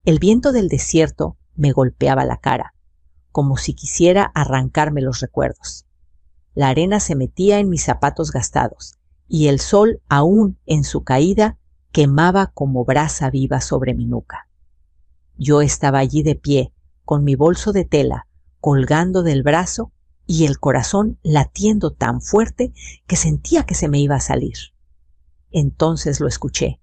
El viento del desierto me golpeaba la cara, como si quisiera arrancarme los recuerdos. La arena se metía en mis zapatos gastados, y el sol, aún en su caída, quemaba como brasa viva sobre mi nuca. Yo estaba allí de pie, con mi bolso de tela colgando del brazo y el corazón latiendo tan fuerte que sentía que se me iba a salir. Entonces lo escuché.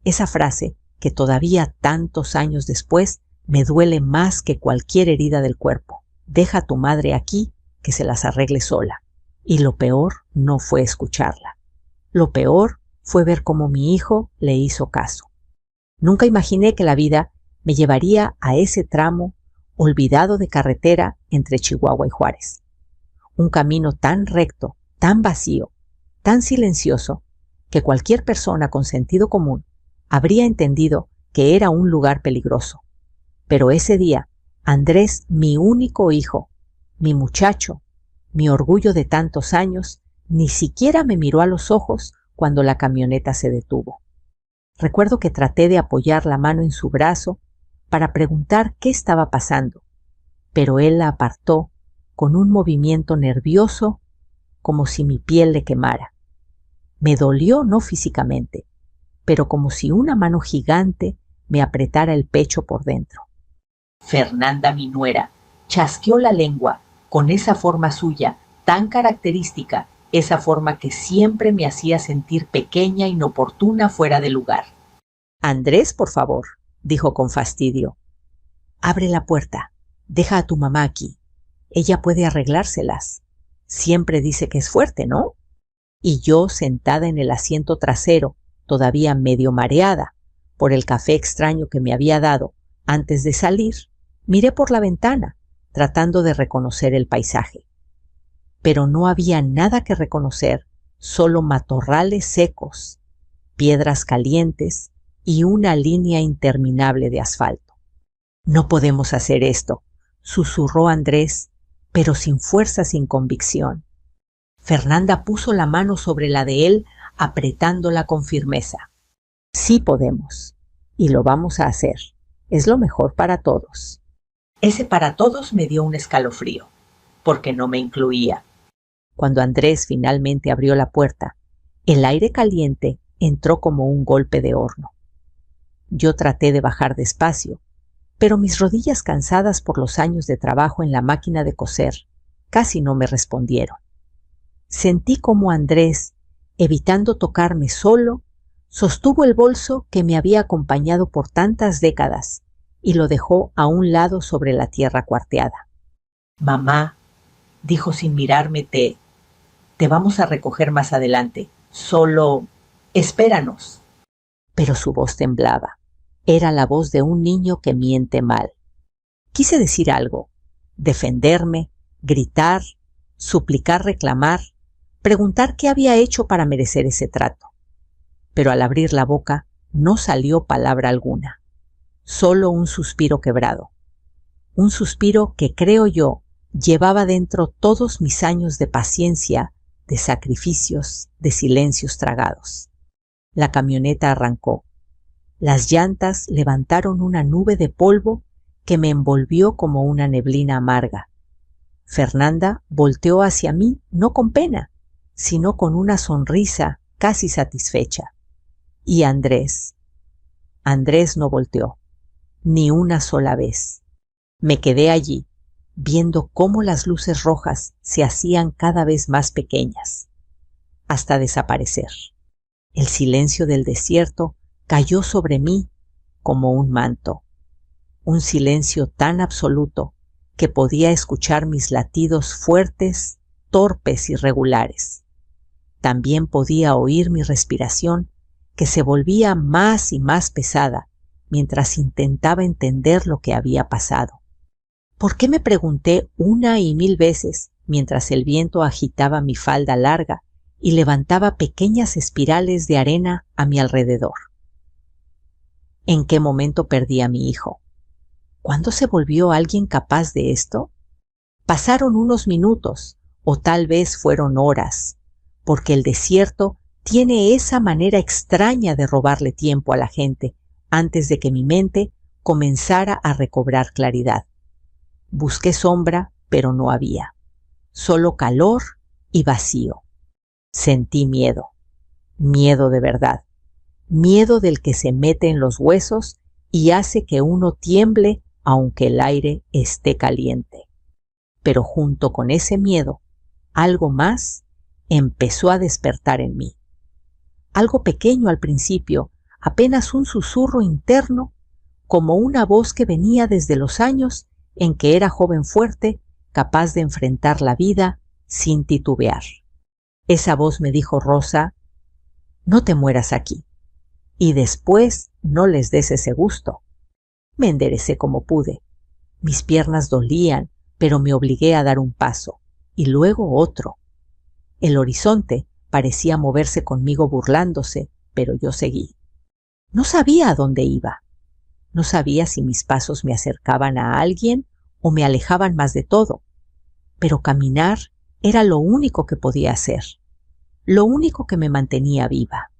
Esa frase que todavía tantos años después me duele más que cualquier herida del cuerpo. Deja a tu madre aquí, que se las arregle sola. Y lo peor no fue escucharla. Lo peor fue ver cómo mi hijo le hizo caso. Nunca imaginé que la vida me llevaría a ese tramo olvidado de carretera entre Chihuahua y Juárez. Un camino tan recto, tan vacío, tan silencioso, que cualquier persona con sentido común habría entendido que era un lugar peligroso. Pero ese día, Andrés, mi único hijo, mi muchacho, mi orgullo de tantos años, ni siquiera me miró a los ojos cuando la camioneta se detuvo. Recuerdo que traté de apoyar la mano en su brazo para preguntar qué estaba pasando, pero él la apartó con un movimiento nervioso como si mi piel le quemara. Me dolió no físicamente, pero como si una mano gigante me apretara el pecho por dentro. Fernanda, mi nuera, chasqueó la lengua con esa forma suya, tan característica, esa forma que siempre me hacía sentir pequeña, inoportuna, fuera de lugar. Andrés, por favor, dijo con fastidio. Abre la puerta, deja a tu mamá aquí. Ella puede arreglárselas. Siempre dice que es fuerte, ¿no? Y yo, sentada en el asiento trasero, todavía medio mareada por el café extraño que me había dado antes de salir, miré por la ventana, tratando de reconocer el paisaje. Pero no había nada que reconocer, solo matorrales secos, piedras calientes y una línea interminable de asfalto. No podemos hacer esto, susurró Andrés, pero sin fuerza, sin convicción. Fernanda puso la mano sobre la de él, apretándola con firmeza. Sí podemos, y lo vamos a hacer. Es lo mejor para todos. Ese para todos me dio un escalofrío, porque no me incluía. Cuando Andrés finalmente abrió la puerta, el aire caliente entró como un golpe de horno. Yo traté de bajar despacio, pero mis rodillas, cansadas por los años de trabajo en la máquina de coser, casi no me respondieron. Sentí como Andrés, evitando tocarme solo, sostuvo el bolso que me había acompañado por tantas décadas y lo dejó a un lado sobre la tierra cuarteada. Mamá, dijo sin mirarme, te vamos a recoger más adelante. Solo espéranos. Pero su voz temblaba. Era la voz de un niño que miente mal. Quise decir algo, defenderme, gritar, suplicar, reclamar, preguntar qué había hecho para merecer ese trato. Pero al abrir la boca no salió palabra alguna, solo un suspiro quebrado. Un suspiro que, creo yo, llevaba dentro todos mis años de paciencia, de sacrificios, de silencios tragados. La camioneta arrancó. Las llantas levantaron una nube de polvo que me envolvió como una neblina amarga. Fernanda volteó hacia mí no con pena, sino con una sonrisa casi satisfecha. Y Andrés no volteó, ni una sola vez. Me quedé allí, viendo cómo las luces rojas se hacían cada vez más pequeñas, hasta desaparecer. El silencio del desierto cayó sobre mí como un manto, un silencio tan absoluto que podía escuchar mis latidos fuertes, torpes y regulares. También podía oír mi respiración, que se volvía más y más pesada mientras intentaba entender lo que había pasado. ¿Por qué?, me pregunté una y mil veces mientras el viento agitaba mi falda larga y levantaba pequeñas espirales de arena a mi alrededor. ¿En qué momento perdí a mi hijo? ¿Cuándo se volvió alguien capaz de esto? Pasaron unos minutos, o tal vez fueron horas, porque el desierto tiene esa manera extraña de robarle tiempo a la gente antes de que mi mente comenzara a recobrar claridad. Busqué sombra, pero no había. Solo calor y vacío. Sentí miedo. Miedo de verdad. Miedo del que se mete en los huesos y hace que uno tiemble aunque el aire esté caliente. Pero junto con ese miedo, algo más empezó a despertar en mí. Algo pequeño al principio, apenas un susurro interno, como una voz que venía desde los años en que era joven fuerte, capaz de enfrentar la vida sin titubear. Esa voz me dijo: Rosa, no te mueras aquí, y después no les des ese gusto. Me enderecé como pude. Mis piernas dolían, pero me obligué a dar un paso, y luego otro. El horizonte parecía moverse conmigo burlándose, pero yo seguí. No sabía a dónde iba. No sabía si mis pasos me acercaban a alguien o me alejaban más de todo, pero caminar era lo único que podía hacer, lo único que me mantenía viva.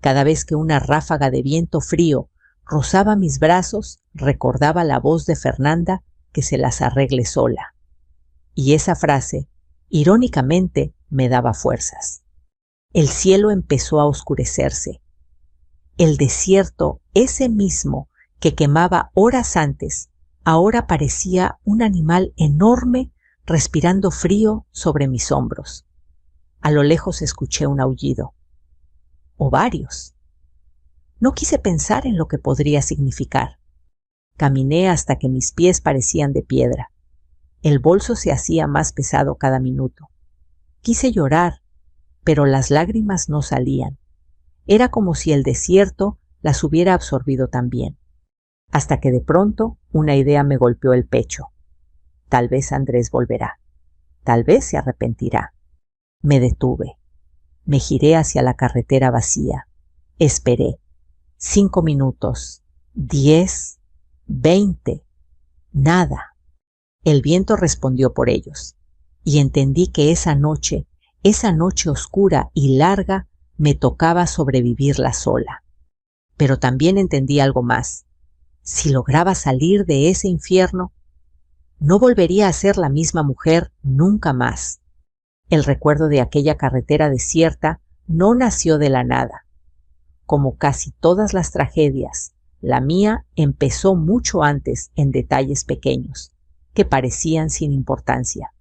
Cada vez que una ráfaga de viento frío rozaba mis brazos, recordaba la voz de Fernanda que se las arregle sola. Y esa frase, irónicamente, me daba fuerzas. El cielo empezó a oscurecerse. El desierto, ese mismo que quemaba horas antes, ahora parecía un animal enorme respirando frío sobre mis hombros. A lo lejos escuché un aullido. O varios. No quise pensar en lo que podría significar. Caminé hasta que mis pies parecían de piedra. El bolso se hacía más pesado cada minuto. Quise llorar, pero las lágrimas no salían. Era como si el desierto las hubiera absorbido también. Hasta que de pronto una idea me golpeó el pecho. Tal vez Andrés volverá. Tal vez se arrepentirá. Me detuve. Me giré hacia la carretera vacía. Esperé. 5 minutos. 10. 20. Nada. El viento respondió por ellos. Y entendí que esa noche oscura y larga, me tocaba sobrevivirla sola. Pero también entendí algo más. Si lograba salir de ese infierno, no volvería a ser la misma mujer nunca más. El recuerdo de aquella carretera desierta no nació de la nada. Como casi todas las tragedias, la mía empezó mucho antes en detalles pequeños, que parecían sin importancia.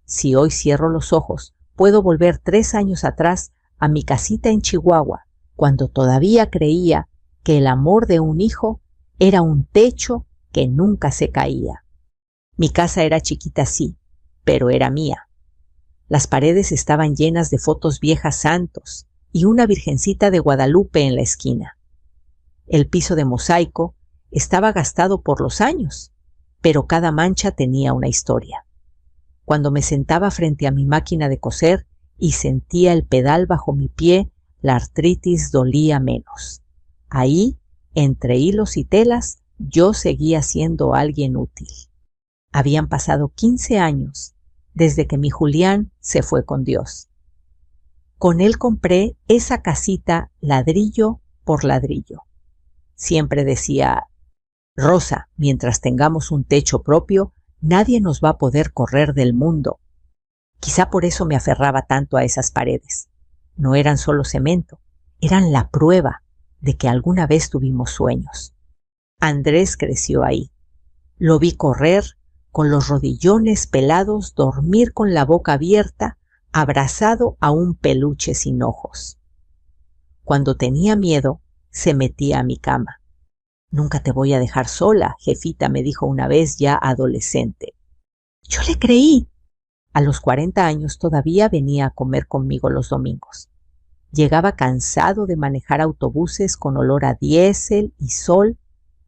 Si hoy cierro los ojos, puedo volver 3 años atrás a mi casita en Chihuahua, cuando todavía creía que el amor de un hijo era un techo que nunca se caía. Mi casa era chiquita, sí, pero era mía. Las paredes estaban llenas de fotos viejas santos y una virgencita de Guadalupe en la esquina. El piso de mosaico estaba gastado por los años, pero cada mancha tenía una historia. Cuando me sentaba frente a mi máquina de coser y sentía el pedal bajo mi pie, la artritis dolía menos. Ahí, entre hilos y telas, yo seguía siendo alguien útil. Habían pasado 15 años desde que mi Julián se fue con Dios. Con él compré esa casita ladrillo por ladrillo. Siempre decía: Rosa, mientras tengamos un techo propio, nadie nos va a poder correr del mundo. Quizá por eso me aferraba tanto a esas paredes. No eran solo cemento, eran la prueba de que alguna vez tuvimos sueños. Andrés creció ahí. Lo vi correr, con los rodillones pelados, dormir con la boca abierta, abrazado a un peluche sin ojos. Cuando tenía miedo, se metía a mi cama. Nunca te voy a dejar sola, jefita, me dijo una vez ya adolescente. Yo le creí. A los 40 años todavía venía a comer conmigo los domingos. Llegaba cansado de manejar autobuses con olor a diésel y sol,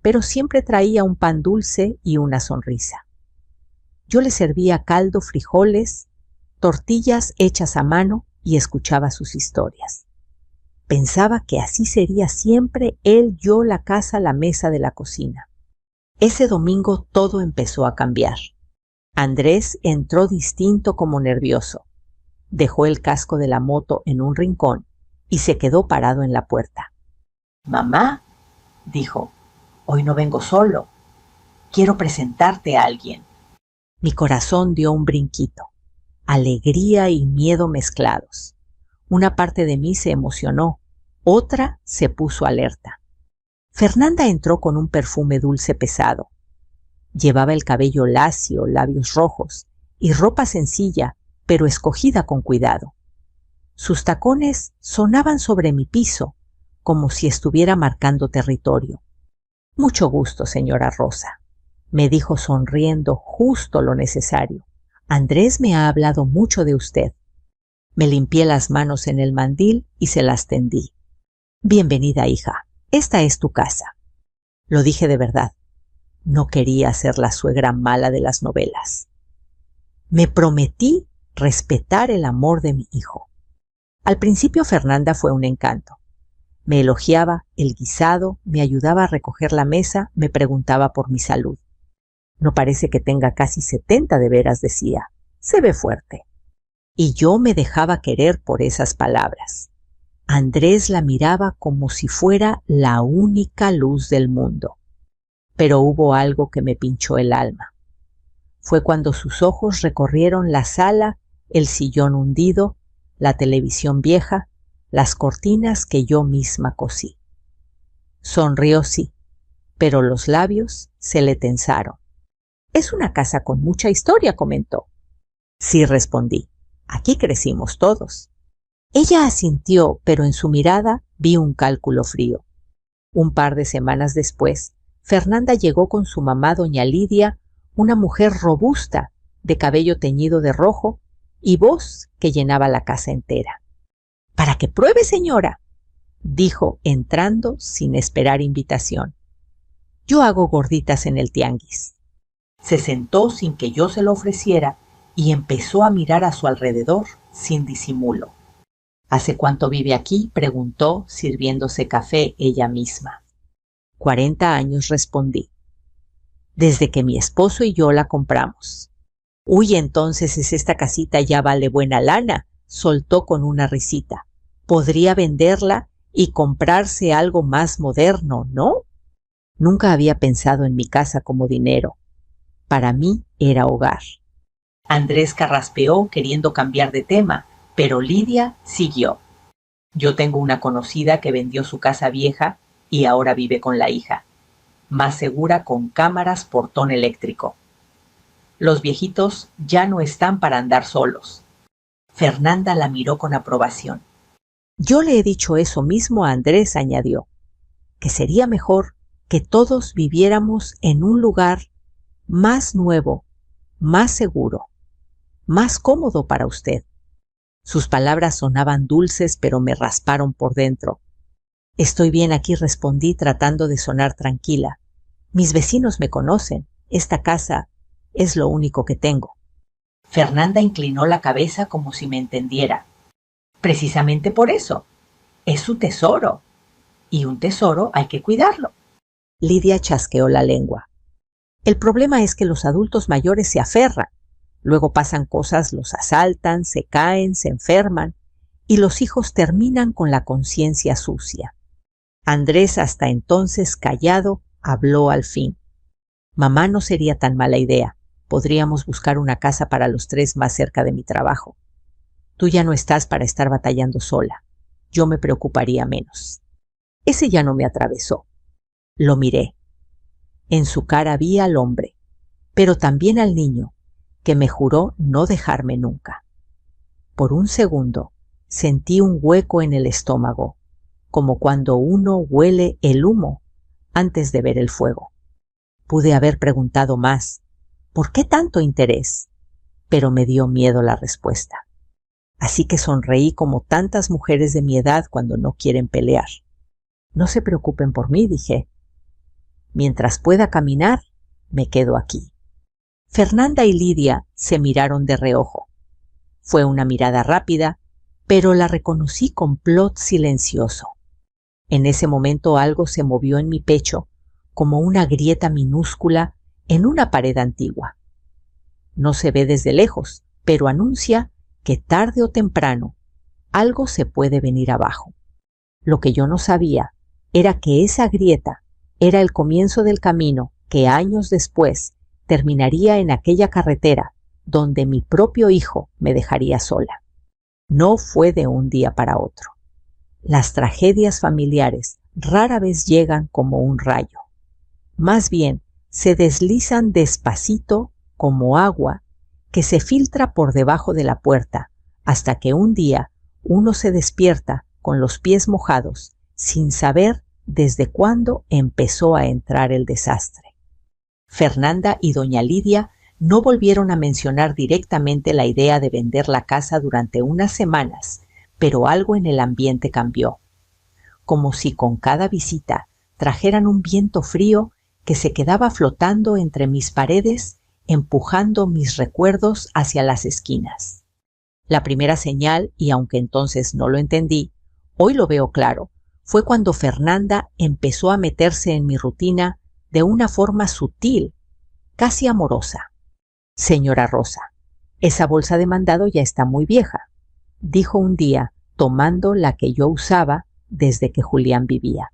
pero siempre traía un pan dulce y una sonrisa. Yo le servía caldo, frijoles, tortillas hechas a mano y escuchaba sus historias. Pensaba que así sería siempre él, yo, la casa, la mesa de la cocina. Ese domingo todo empezó a cambiar. Andrés entró distinto, como nervioso. Dejó el casco de la moto en un rincón y se quedó parado en la puerta. «Mamá», dijo, Hoy no vengo solo. Quiero presentarte a alguien. Mi corazón dio un brinquito, alegría y miedo mezclados. Una parte de mí se emocionó, otra se puso alerta. Fernanda entró con un perfume dulce pesado. Llevaba el cabello lacio, labios rojos y ropa sencilla, pero escogida con cuidado. Sus tacones sonaban sobre mi piso, como si estuviera marcando territorio. Mucho gusto, señora Rosa, me dijo sonriendo justo lo necesario. Andrés me ha hablado mucho de usted. Me limpié las manos en el mandil y se las tendí. Bienvenida, hija. Esta es tu casa. Lo dije de verdad. No quería ser la suegra mala de las novelas. Me prometí respetar el amor de mi hijo. Al principio Fernanda fue un encanto. Me elogiaba el guisado, me ayudaba a recoger la mesa, me preguntaba por mi salud. No parece que tenga casi 70 de veras, decía. Se ve fuerte. Y yo me dejaba querer por esas palabras. Andrés la miraba como si fuera la única luz del mundo. Pero hubo algo que me pinchó el alma. Fue cuando sus ojos recorrieron la sala, el sillón hundido, la televisión vieja, las cortinas que yo misma cosí. Sonrió, sí, pero los labios se le tensaron. Es una casa con mucha historia, comentó. Sí, respondí. Aquí crecimos todos. Ella asintió, pero en su mirada vi un cálculo frío. Un par de semanas después, Fernanda llegó con su mamá, doña Lidia, una mujer robusta, de cabello teñido de rojo y voz que llenaba la casa entera. «Para que pruebe, señora», dijo entrando sin esperar invitación. «Yo hago gorditas en el tianguis». Se sentó sin que yo se lo ofreciera y empezó a mirar a su alrededor sin disimulo. «¿Hace cuánto vive aquí?», preguntó, sirviéndose café ella misma. 40 años, respondí. «Desde que mi esposo y yo la compramos». «Uy, entonces esta casita ya vale buena lana», soltó con una risita. «Podría venderla y comprarse algo más moderno, ¿no?» Nunca había pensado en mi casa como dinero. Para mí era hogar. Andrés carraspeó queriendo cambiar de tema, pero Lidia siguió. «Yo tengo una conocida que vendió su casa vieja y ahora vive con la hija, más segura, con cámaras, portón eléctrico. Los viejitos ya no están para andar solos». Fernanda la miró con aprobación. «Yo le he dicho eso mismo a Andrés», añadió, «que sería mejor que todos viviéramos en un lugar más nuevo, más seguro, más cómodo para usted». Sus palabras sonaban dulces, pero me rasparon por dentro. «Estoy bien aquí», respondí, tratando de sonar tranquila. «Mis vecinos me conocen. Esta casa es lo único que tengo». Fernanda inclinó la cabeza como si me entendiera. «Precisamente por eso. Es su tesoro. Y un tesoro hay que cuidarlo». Lidia chasqueó la lengua. «El problema es que los adultos mayores se aferran. Luego pasan cosas, los asaltan, se caen, se enferman, y los hijos terminan con la conciencia sucia». Andrés, hasta entonces callado, habló al fin. «Mamá, no sería tan mala idea. Podríamos buscar una casa para los tres más cerca de mi trabajo. Tú ya no estás para estar batallando sola. Yo me preocuparía menos». Ese ya no me atravesó. Lo miré. En su cara vi al hombre, pero también al niño, que me juró no dejarme nunca. Por un segundo sentí un hueco en el estómago, como cuando uno huele el humo antes de ver el fuego. Pude haber preguntado más. ¿Por qué tanto interés? Pero me dio miedo la respuesta. Así que sonreí como tantas mujeres de mi edad cuando no quieren pelear. «No se preocupen por mí», dije. «Mientras pueda caminar, me quedo aquí». Fernanda y Lidia se miraron de reojo. Fue una mirada rápida, pero la reconocí complot silencioso. En ese momento algo se movió en mi pecho, como una grieta minúscula en una pared antigua. No se ve desde lejos, pero anuncia que tarde o temprano algo se puede venir abajo. Lo que yo no sabía era que esa grieta Era el comienzo del camino que años después terminaría en aquella carretera donde mi propio hijo me dejaría sola. No fue de un día para otro. Las tragedias familiares rara vez llegan como un rayo. Más bien, se deslizan despacito como agua que se filtra por debajo de la puerta hasta que un día uno se despierta con los pies mojados sin saber desde cuándo empezó a entrar el desastre. Fernanda y doña Lidia no volvieron a mencionar directamente la idea de vender la casa durante unas semanas, pero algo en el ambiente cambió. Como si con cada visita trajeran un viento frío que se quedaba flotando entre mis paredes, empujando mis recuerdos hacia las esquinas. La primera señal, y aunque entonces no lo entendí, hoy lo veo claro, fue cuando Fernanda empezó a meterse en mi rutina de una forma sutil, casi amorosa. Señora Rosa, esa bolsa de mandado ya está muy vieja, dijo un día, tomando la que yo usaba desde que Julián vivía.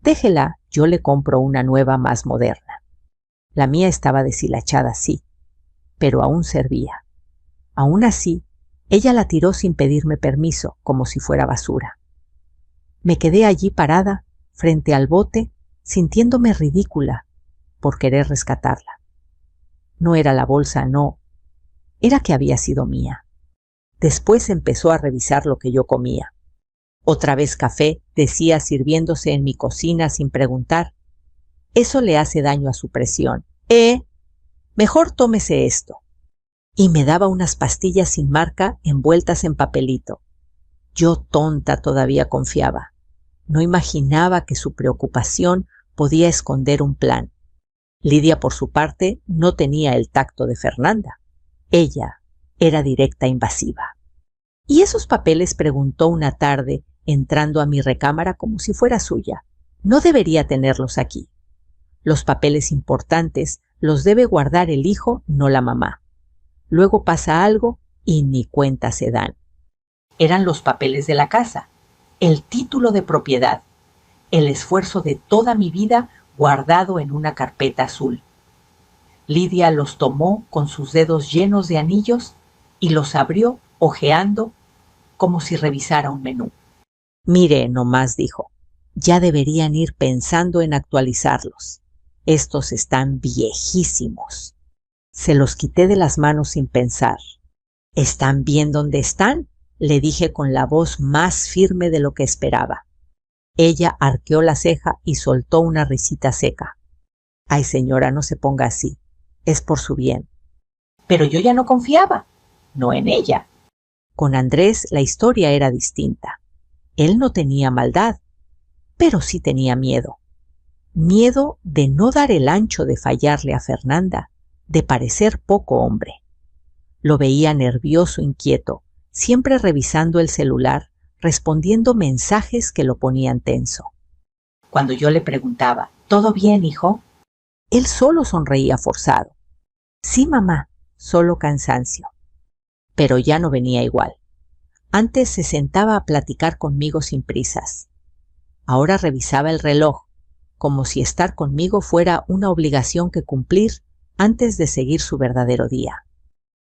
Déjela, yo le compro una nueva más moderna. La mía estaba deshilachada, sí, pero aún servía. Aún así, ella la tiró sin pedirme permiso, como si fuera basura. Me quedé allí parada, frente al bote, sintiéndome ridícula por querer rescatarla. No era la bolsa, no, era que había sido mía. Después empezó a revisar lo que yo comía. Otra vez café, decía sirviéndose en mi cocina sin preguntar. Eso le hace daño a su presión. Mejor tómese esto. Y me daba unas pastillas sin marca envueltas en papelito. Yo tonta todavía confiaba. No imaginaba que su preocupación podía esconder un plan. Lidia, por su parte, no tenía el tacto de Fernanda. Ella era directa e invasiva. ¿Y esos papeles?, preguntó una tarde, entrando a mi recámara como si fuera suya. No debería tenerlos aquí. Los papeles importantes los debe guardar el hijo, no la mamá. Luego pasa algo y ni cuenta se dan. Eran los papeles de la casa, el título de propiedad, el esfuerzo de toda mi vida guardado en una carpeta azul. Lidia los tomó con sus dedos llenos de anillos y los abrió hojeando como si revisara un menú. Mire, nomás dijo, ya deberían ir pensando en actualizarlos. Estos están viejísimos. Se los quité de las manos sin pensar. ¿Están bien donde están?, le dije con la voz más firme de lo que esperaba. Ella arqueó la ceja y soltó una risita seca. Ay, señora, no se ponga así. Es por su bien. Pero yo ya no confiaba, no en ella. Con Andrés la historia era distinta. Él no tenía maldad, pero sí tenía miedo. Miedo de no dar el ancho de fallarle a Fernanda, de parecer poco hombre. Lo veía nervioso, inquieto, siempre revisando el celular, respondiendo mensajes que lo ponían tenso. Cuando yo le preguntaba, ¿todo bien, hijo?, él solo sonreía forzado. Sí, mamá, solo cansancio. Pero ya no venía igual. Antes se sentaba a platicar conmigo sin prisas. Ahora revisaba el reloj, como si estar conmigo fuera una obligación que cumplir antes de seguir su verdadero día.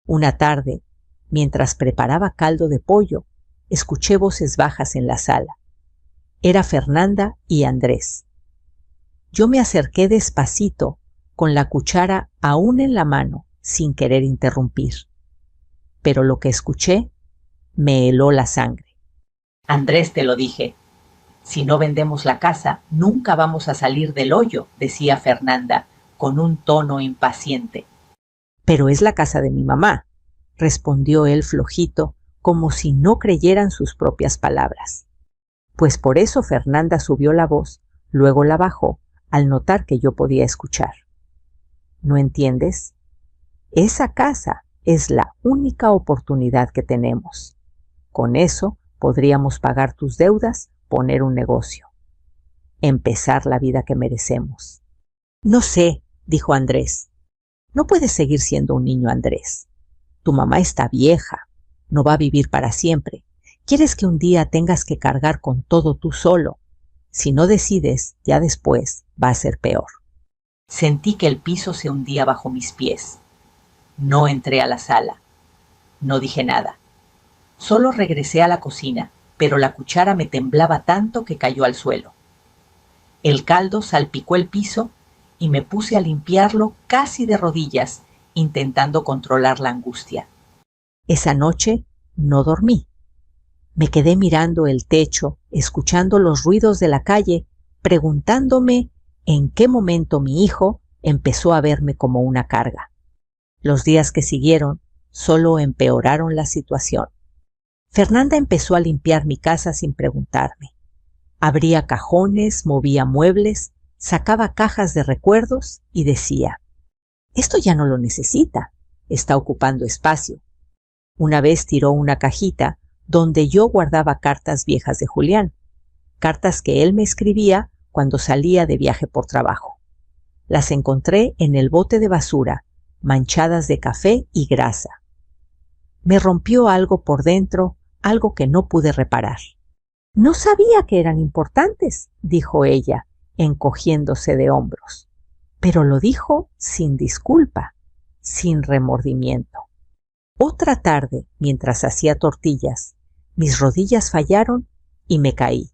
Una tarde, mientras preparaba caldo de pollo, escuché voces bajas en la sala. Era Fernanda y Andrés. Yo me acerqué despacito, con la cuchara aún en la mano, sin querer interrumpir. Pero lo que escuché me heló la sangre. Andrés, te lo dije. Si no vendemos la casa, nunca vamos a salir del hoyo, decía Fernanda, con un tono impaciente. Pero es la casa de mi mamá, respondió él flojito, como si no creyeran sus propias palabras. Pues por eso Fernanda subió la voz, luego la bajó, al notar que yo podía escuchar. ¿No entiendes? Esa casa es la única oportunidad que tenemos. Con eso podríamos pagar tus deudas, poner un negocio, empezar la vida que merecemos. No sé, dijo Andrés. No puedes seguir siendo un niño, Andrés. Tu mamá está vieja, no va a vivir para siempre. ¿Quieres que un día tengas que cargar con todo tú solo? Si no decides, ya después va a ser peor. Sentí que el piso se hundía bajo mis pies. No entré a la sala. No dije nada. Solo regresé a la cocina, pero la cuchara me temblaba tanto que cayó al suelo. El caldo salpicó el piso y me puse a limpiarlo casi de rodillas, intentando controlar la angustia. Esa noche no dormí. Me quedé mirando el techo, escuchando los ruidos de la calle, preguntándome en qué momento mi hijo empezó a verme como una carga. Los días que siguieron solo empeoraron la situación. Fernanda empezó a limpiar mi casa sin preguntarme. Abría cajones, movía muebles, sacaba cajas de recuerdos y decía: «Esto ya no lo necesita, está ocupando espacio». Una vez tiró una cajita donde yo guardaba cartas viejas de Julián, cartas que él me escribía cuando salía de viaje por trabajo. Las encontré en el bote de basura, manchadas de café y grasa. Me rompió algo por dentro, algo que no pude reparar. «No sabía que eran importantes», dijo ella, encogiéndose de hombros. Pero lo dijo sin disculpa, sin remordimiento. Otra tarde, mientras hacía tortillas, mis rodillas fallaron y me caí.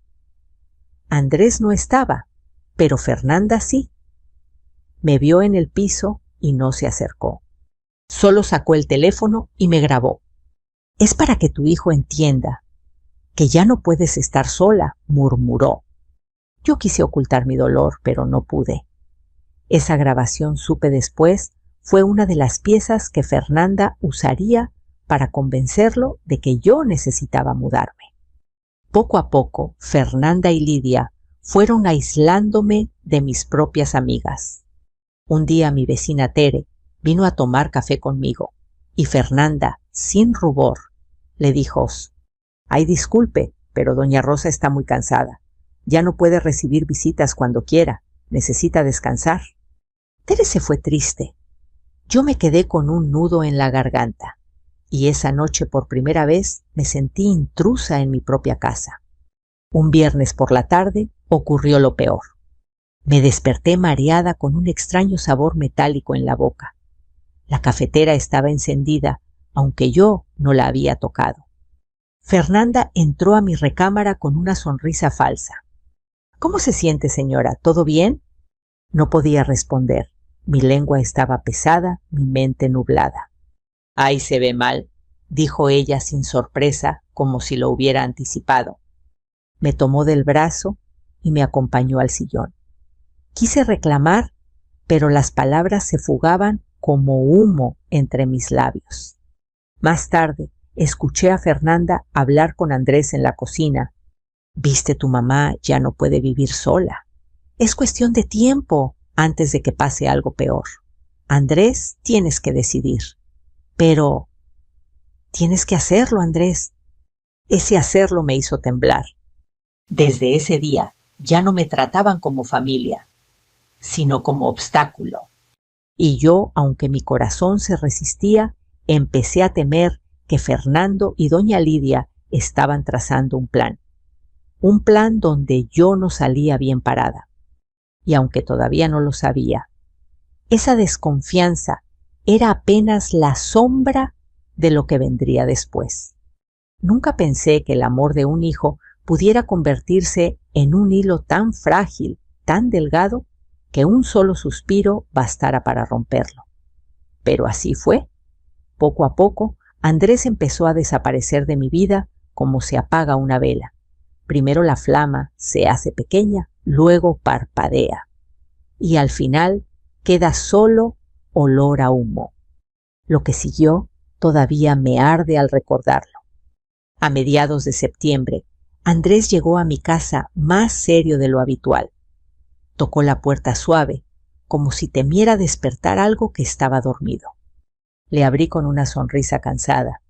Andrés no estaba, pero Fernanda sí. Me vio en el piso y no se acercó. Solo sacó el teléfono y me grabó. «Es para que tu hijo entienda que ya no puedes estar sola», murmuró. Yo quise ocultar mi dolor, pero no pude. Esa grabación, supe después, fue una de las piezas que Fernanda usaría para convencerlo de que yo necesitaba mudarme. Poco a poco, Fernanda y Lidia fueron aislándome de mis propias amigas. Un día mi vecina Tere vino a tomar café conmigo y Fernanda, sin rubor, le dijo: «Ay, disculpe, pero doña Rosa está muy cansada. Ya no puede recibir visitas cuando quiera. Necesita descansar». Tere se fue triste. Yo me quedé con un nudo en la garganta y esa noche por primera vez me sentí intrusa en mi propia casa. Un viernes por la tarde ocurrió lo peor. Me desperté mareada con un extraño sabor metálico en la boca. La cafetera estaba encendida, aunque yo no la había tocado. Fernanda entró a mi recámara con una sonrisa falsa. «¿Cómo se siente, señora? ¿Todo bien?». No podía responder. Mi lengua estaba pesada, mi mente nublada. «Ay, se ve mal», dijo ella sin sorpresa, como si lo hubiera anticipado. Me tomó del brazo y me acompañó al sillón. Quise reclamar, pero las palabras se fugaban como humo entre mis labios. Más tarde, escuché a Fernanda hablar con Andrés en la cocina. «Viste, tu mamá ya no puede vivir sola. Es cuestión de tiempo antes de que pase algo peor. Andrés, tienes que decidir». «Pero tienes que hacerlo, Andrés». Ese hacerlo me hizo temblar. Desde ese día ya no me trataban como familia, sino como obstáculo. Y yo, aunque mi corazón se resistía, empecé a temer que Fernando y doña Lidia estaban trazando un plan donde yo no salía bien parada. Y aunque todavía no lo sabía, esa desconfianza era apenas la sombra de lo que vendría después. Nunca pensé que el amor de un hijo pudiera convertirse en un hilo tan frágil, tan delgado, que un solo suspiro bastara para romperlo. Pero así fue. Poco a poco, Andrés empezó a desaparecer de mi vida como se apaga una vela. Primero la flama se hace pequeña, luego parpadea, y al final queda solo olor a humo. Lo que siguió todavía me arde al recordarlo. A mediados de septiembre, Andrés llegó a mi casa más serio de lo habitual. Tocó la puerta suave, como si temiera despertar algo que estaba dormido. Le abrí con una sonrisa cansada.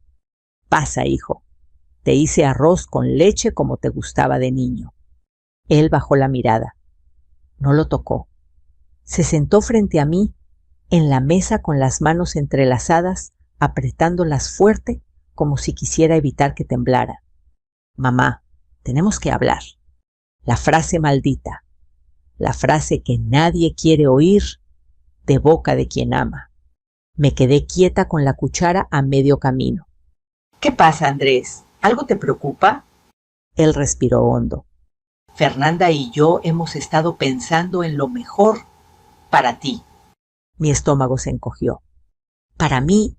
«Pasa, hijo. Te hice arroz con leche como te gustaba de niño». Él bajó la mirada. No lo tocó. Se sentó frente a mí, en la mesa con las manos entrelazadas, apretándolas fuerte, como si quisiera evitar que temblara. «Mamá, tenemos que hablar». La frase maldita, la frase que nadie quiere oír de boca de quien ama. Me quedé quieta con la cuchara a medio camino. ¿Qué pasa, Andrés? ¿Algo te preocupa? Él respiró hondo. Fernanda y yo hemos estado pensando en lo mejor para ti. Mi estómago se encogió. ¿Para mí?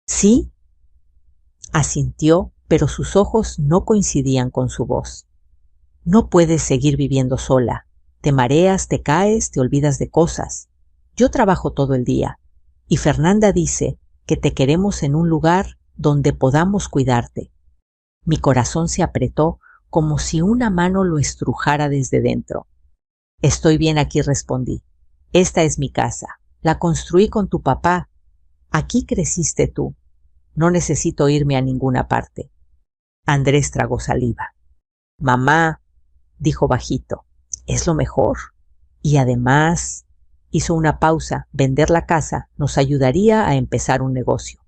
¿Sí? Asintió, pero sus ojos no coincidían con su voz. No puedes seguir viviendo sola. Te mareas, te caes, te olvidas de cosas. Yo trabajo todo el día, y Fernanda dice que te queremos en un lugar donde podamos cuidarte. Mi corazón se apretó como si una mano lo estrujara desde dentro. Estoy bien aquí, respondí. Esta es mi casa. La construí con tu papá. Aquí creciste tú. No necesito irme a ninguna parte. Andrés tragó saliva. Mamá, dijo bajito, es lo mejor. Y además, hizo una pausa, vender la casa nos ayudaría a empezar un negocio.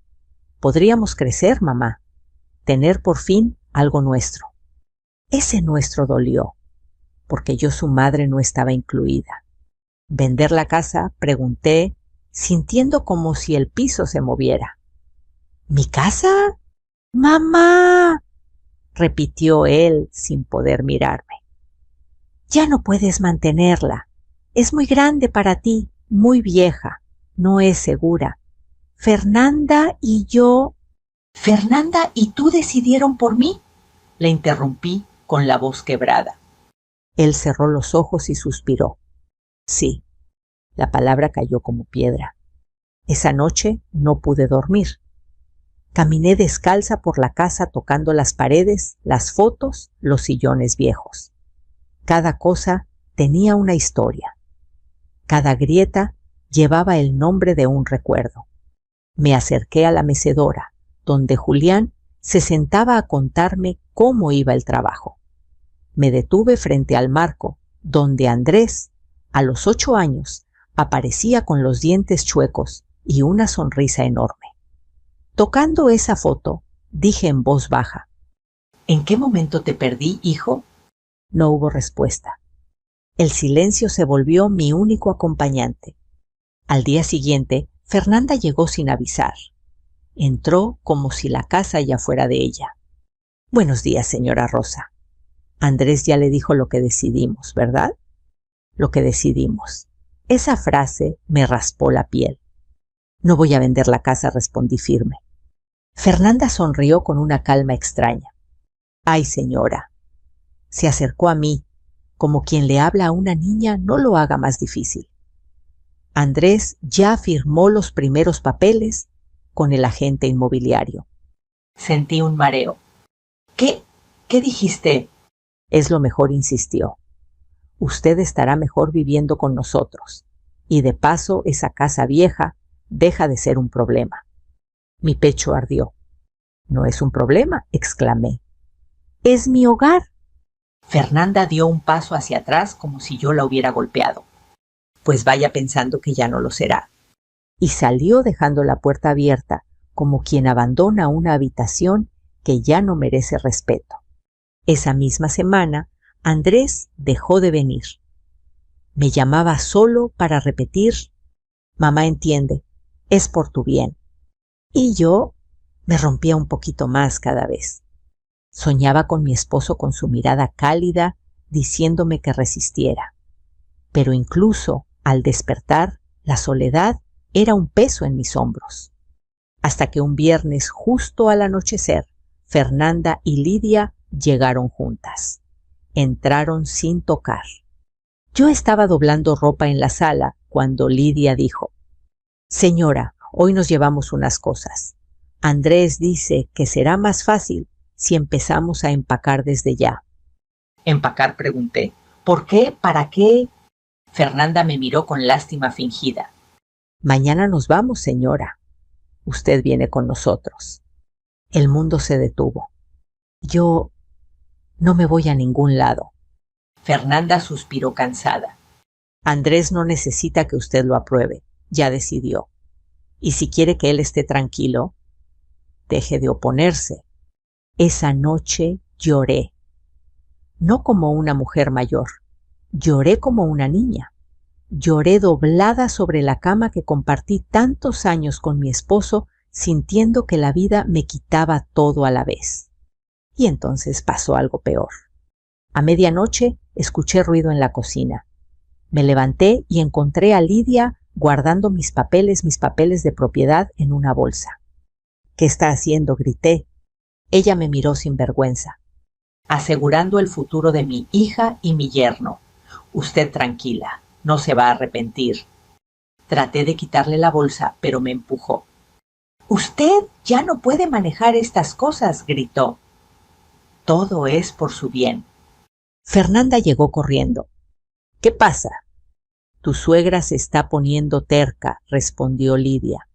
Podríamos crecer, mamá, tener por fin algo nuestro. Ese nuestro dolió, porque yo, su madre, no estaba incluida. ¿Vender la casa?, pregunté, sintiendo como si el piso se moviera. ¿Mi casa? ¡Mamá!, repitió él sin poder mirarme. Ya no puedes mantenerla. Es muy grande para ti, muy vieja. No es segura. Fernanda y yo... ¿Fernanda y tú decidieron por mí?, le interrumpí con la voz quebrada. Él cerró los ojos y suspiró. Sí, la palabra cayó como piedra. Esa noche no pude dormir. Caminé descalza por la casa tocando las paredes, las fotos, los sillones viejos. Cada cosa tenía una historia. Cada grieta llevaba el nombre de un recuerdo. Me acerqué a la mecedora, donde Julián se sentaba a contarme cómo iba el trabajo. Me detuve frente al marco, donde Andrés, a los 8 años, aparecía con los dientes chuecos y una sonrisa enorme. Tocando esa foto, dije en voz baja: ¿En qué momento te perdí, hijo? No hubo respuesta. El silencio se volvió mi único acompañante. Al día siguiente, Fernanda llegó sin avisar. Entró como si la casa ya fuera de ella. Buenos días, señora Rosa. Andrés ya le dijo lo que decidimos, ¿verdad? Lo que decidimos. Esa frase me raspó la piel. No voy a vender la casa, respondí firme. Fernanda sonrió con una calma extraña. Ay, señora. Se acercó a mí, como quien le habla a una niña no lo haga más difícil. Andrés ya firmó los primeros papeles con el agente inmobiliario. Sentí un mareo. ¿Qué dijiste? Es lo mejor, insistió. Usted estará mejor viviendo con nosotros. Y de paso, esa casa vieja deja de ser un problema. Mi pecho ardió. No es un problema, exclamé. Es mi hogar. Fernanda dio un paso hacia atrás como si yo la hubiera golpeado. Pues vaya pensando que ya no lo será. Y salió dejando la puerta abierta, como quien abandona una habitación que ya no merece respeto. Esa misma semana, Andrés dejó de venir. Me llamaba solo para repetir: mamá entiende, es por tu bien. Y yo me rompía un poquito más cada vez. Soñaba con mi esposo con su mirada cálida, diciéndome que resistiera. Pero incluso al despertar, la soledad era un peso en mis hombros. Hasta que un viernes, justo al anochecer, Fernanda y Lidia llegaron juntas. Entraron sin tocar. Yo estaba doblando ropa en la sala cuando Lidia dijo: Señora, hoy nos llevamos unas cosas. Andrés dice que será más fácil si empezamos a empacar desde ya. ¿Empacar?, pregunté. ¿Por qué? ¿Para qué? Fernanda me miró con lástima fingida. Mañana nos vamos, señora. Usted viene con nosotros. El mundo se detuvo. Yo no me voy a ningún lado. Fernanda suspiró cansada. Andrés no necesita que usted lo apruebe. Ya decidió. Y si quiere que él esté tranquilo, deje de oponerse. Esa noche lloré. no como una mujer mayor. Lloré como una niña. Lloré doblada sobre la cama que compartí tantos años con mi esposo, sintiendo que la vida me quitaba todo a la vez. Y entonces pasó algo peor. A medianoche escuché ruido en la cocina. Me levanté y encontré a Lidia guardando mis papeles de propiedad en una bolsa. «¿Qué está haciendo?», grité. Ella me miró sin vergüenza. «Asegurando el futuro de mi hija y mi yerno. Usted tranquila, no se va a arrepentir». Traté de quitarle la bolsa, pero me empujó. «Usted ya no puede manejar estas cosas», gritó. «Todo es por su bien». Fernanda llegó corriendo. «¿Qué pasa?». «Tu suegra se está poniendo terca», respondió Lidia.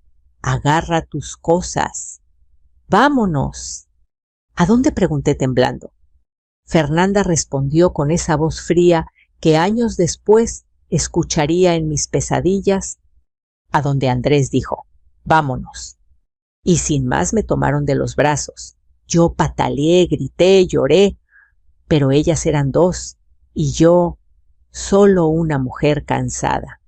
«Agarra tus cosas. ¡Vámonos!». «¿A dónde?», pregunté temblando. Fernanda respondió con esa voz fría que años después escucharía en mis pesadillas, «a donde Andrés dijo, vámonos». Y sin más me tomaron de los brazos. Yo pataleé, grité, lloré, pero ellas eran dos y yo solo una mujer cansada.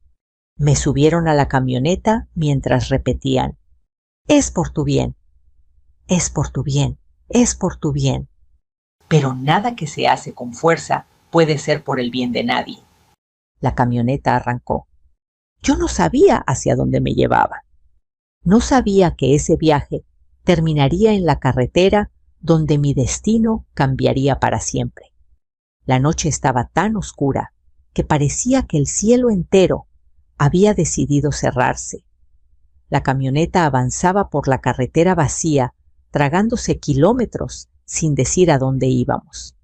Me subieron a la camioneta mientras repetían, «Es por tu bien, es por tu bien, es por tu bien». Pero nada que se hace con fuerza puede ser por el bien de nadie. La camioneta arrancó. Yo no sabía hacia dónde me llevaba. No sabía que ese viaje terminaría en la carretera donde mi destino cambiaría para siempre. La noche estaba tan oscura que parecía que el cielo entero había decidido cerrarse. La camioneta avanzaba por la carretera vacía, tragándose kilómetros sin decir a dónde íbamos.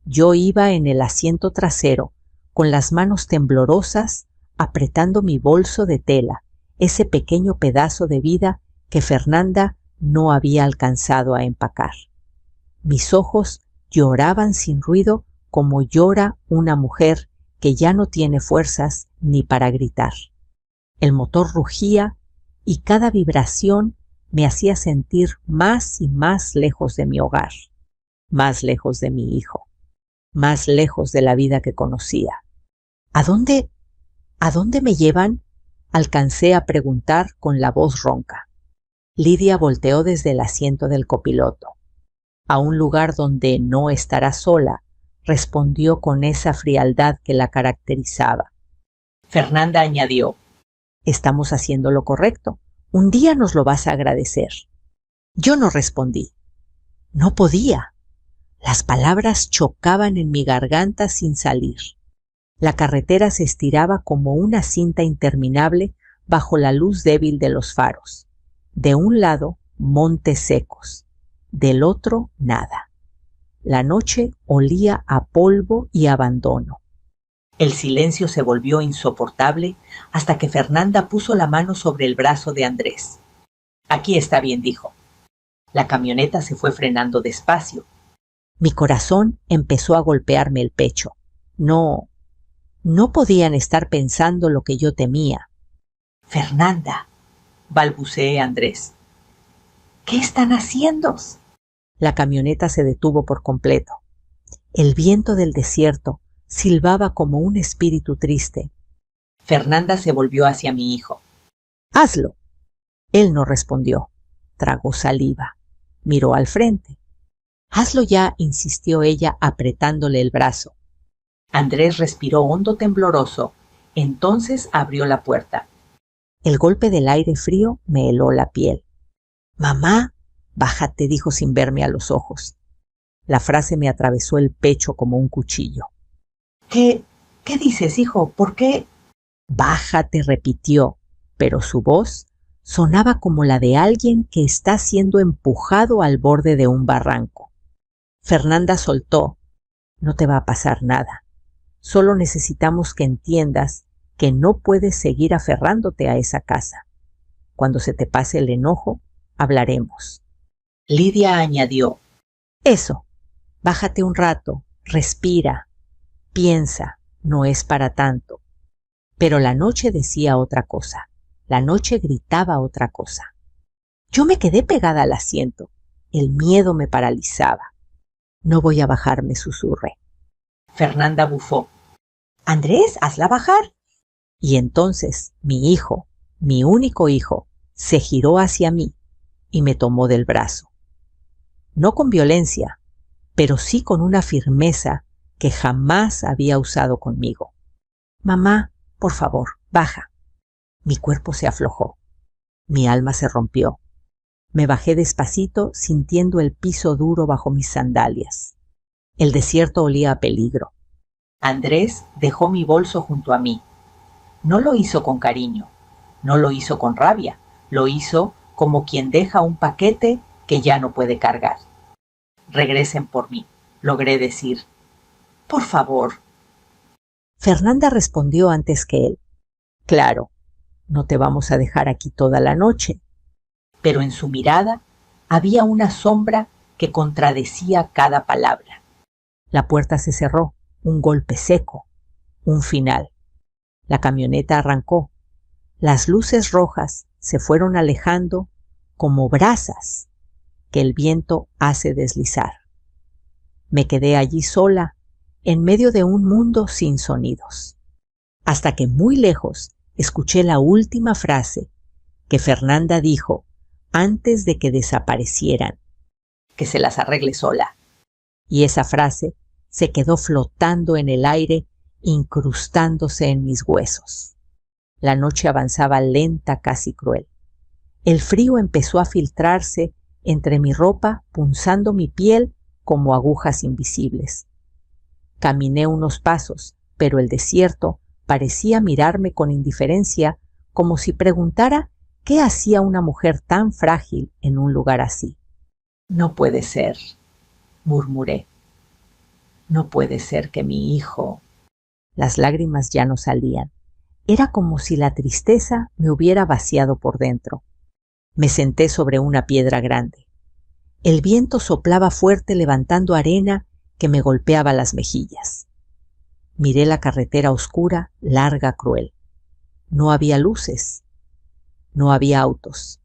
Yo iba en el asiento trasero, con las manos temblorosas, apretando mi bolso de tela, ese pequeño pedazo de vida que Fernanda no había alcanzado a empacar. Mis ojos lloraban sin ruido como llora una mujer que ya no tiene fuerzas ni para gritar. El motor rugía y cada vibración me hacía sentir más y más lejos de mi hogar, más lejos de mi hijo, más lejos de la vida que conocía. ¿A dónde me llevan?», alcancé a preguntar con la voz ronca. Lidia volteó desde el asiento del copiloto. «A un lugar donde no estarás sola», respondió con esa frialdad que la caracterizaba. Fernanda añadió, «Estamos haciendo lo correcto. Un día nos lo vas a agradecer». Yo no respondí. No podía. Las palabras chocaban en mi garganta sin salir. La carretera se estiraba como una cinta interminable bajo la luz débil de los faros. De un lado, montes secos. Del otro, nada. La noche olía a polvo y abandono. El silencio se volvió insoportable hasta que Fernanda puso la mano sobre el brazo de Andrés. «Aquí está bien», dijo. La camioneta se fue frenando despacio. Mi corazón empezó a golpearme el pecho. No podían estar pensando lo que yo temía. «Fernanda», balbuceé Andrés. «¿Qué están haciendo?». La camioneta se detuvo por completo. El viento del desierto silbaba como un espíritu triste. Fernanda se volvió hacia mi hijo. «Hazlo». Él no respondió. Tragó saliva. Miró al frente. «Hazlo ya», insistió ella apretándole el brazo. Andrés respiró hondo tembloroso. Entonces abrió la puerta. El golpe del aire frío me heló la piel. «Mamá, bájate», dijo sin verme a los ojos. La frase me atravesó el pecho como un cuchillo. ¿Qué dices, hijo? ¿Por qué? «Bájate», repitió, pero su voz sonaba como la de alguien que está siendo empujado al borde de un barranco. Fernanda soltó. «No te va a pasar nada. Solo necesitamos que entiendas que no puedes seguir aferrándote a esa casa. Cuando se te pase el enojo, hablaremos». Lidia añadió, «Eso, bájate un rato, respira, piensa, no es para tanto». Pero la noche decía otra cosa, la noche gritaba otra cosa. Yo me quedé pegada al asiento, el miedo me paralizaba. «No voy a bajarme», susurré. Fernanda bufó. Andrés, hazla bajar. Y entonces mi hijo, mi único hijo, se giró hacia mí y me tomó del brazo. No con violencia, pero sí con una firmeza que jamás había usado conmigo. Mamá, por favor, baja. Mi cuerpo se aflojó. Mi alma se rompió. Me bajé despacito sintiendo el piso duro bajo mis sandalias. El desierto olía a peligro. Andrés dejó mi bolso junto a mí. No lo hizo con cariño, no lo hizo con rabia, lo hizo como quien deja un paquete que ya no puede cargar. Regresen por mí, logré decir. Por favor. Fernanda respondió antes que él. Claro, no te vamos a dejar aquí toda la noche. Pero en su mirada había una sombra que contradecía cada palabra. La puerta se cerró, un golpe seco, un final. La camioneta arrancó. Las luces rojas se fueron alejando como brasas que el viento hace deslizar. Me quedé allí sola, en medio de un mundo sin sonidos, hasta que muy lejos escuché la última frase que Fernanda dijo antes de que desaparecieran. Que se las arregle sola. Y esa frase se quedó flotando en el aire, incrustándose en mis huesos. La noche avanzaba lenta, casi cruel. El frío empezó a filtrarse entre mi ropa, punzando mi piel como agujas invisibles. Caminé unos pasos, pero el desierto parecía mirarme con indiferencia, como si preguntara qué hacía una mujer tan frágil en un lugar así. No puede ser, murmuré. No puede ser que mi hijo... Las lágrimas ya no salían. Era como si la tristeza me hubiera vaciado por dentro. Me senté sobre una piedra grande. El viento soplaba fuerte levantando arena que me golpeaba las mejillas. Miré la carretera oscura, larga, cruel. No había luces. No había autos.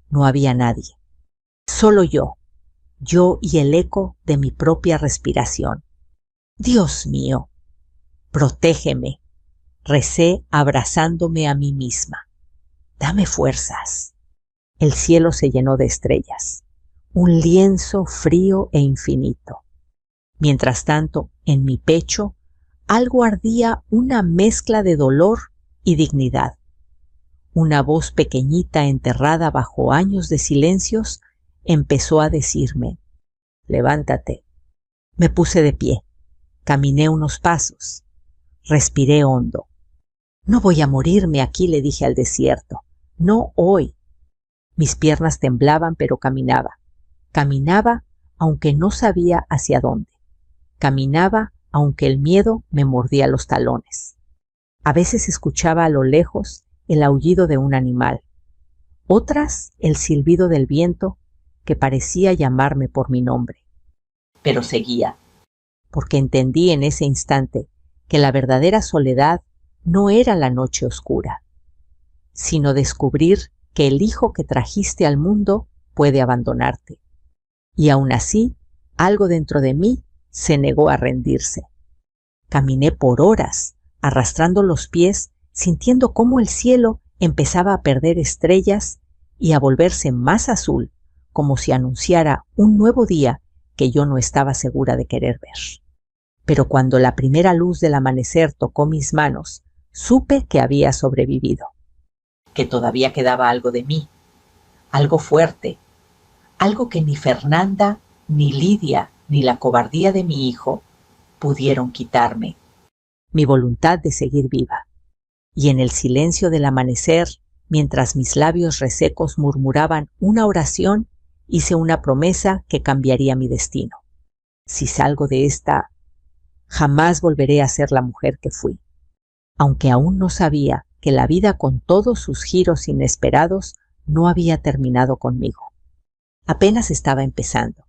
No había nadie. Solo yo y el eco de mi propia respiración. Dios mío, protégeme, recé abrazándome a mí misma. Dame fuerzas. El cielo se llenó de estrellas, un lienzo frío e infinito. Mientras tanto, en mi pecho, algo ardía, una mezcla de dolor y dignidad. Una voz pequeñita enterrada bajo años de silencios empezó a decirme: levántate. Me puse de pie, caminé unos pasos, respiré hondo. No voy a morirme aquí, le dije al desierto. No hoy. Mis piernas temblaban, pero caminaba. Caminaba aunque no sabía hacia dónde. Caminaba aunque el miedo me mordía los talones. A veces escuchaba a lo lejos el aullido de un animal. Otras el silbido del viento que parecía llamarme por mi nombre. Pero seguía. Porque entendí en ese instante que la verdadera soledad no era la noche oscura, sino descubrir que el hijo que trajiste al mundo puede abandonarte. Y aún así, algo dentro de mí se negó a rendirse. Caminé por horas, arrastrando los pies, sintiendo cómo el cielo empezaba a perder estrellas y a volverse más azul, como si anunciara un nuevo día que yo no estaba segura de querer ver. Pero cuando la primera luz del amanecer tocó mis manos, supe que había sobrevivido. Que todavía quedaba algo de mí, algo fuerte, algo que ni Fernanda, ni Lidia, ni la cobardía de mi hijo pudieron quitarme. Mi voluntad de seguir viva. Y en el silencio del amanecer, mientras mis labios resecos murmuraban una oración, hice una promesa que cambiaría mi destino. Si salgo de esta, jamás volveré a ser la mujer que fui. Aunque aún no sabía que la vida con todos sus giros inesperados no había terminado conmigo. Apenas estaba empezando.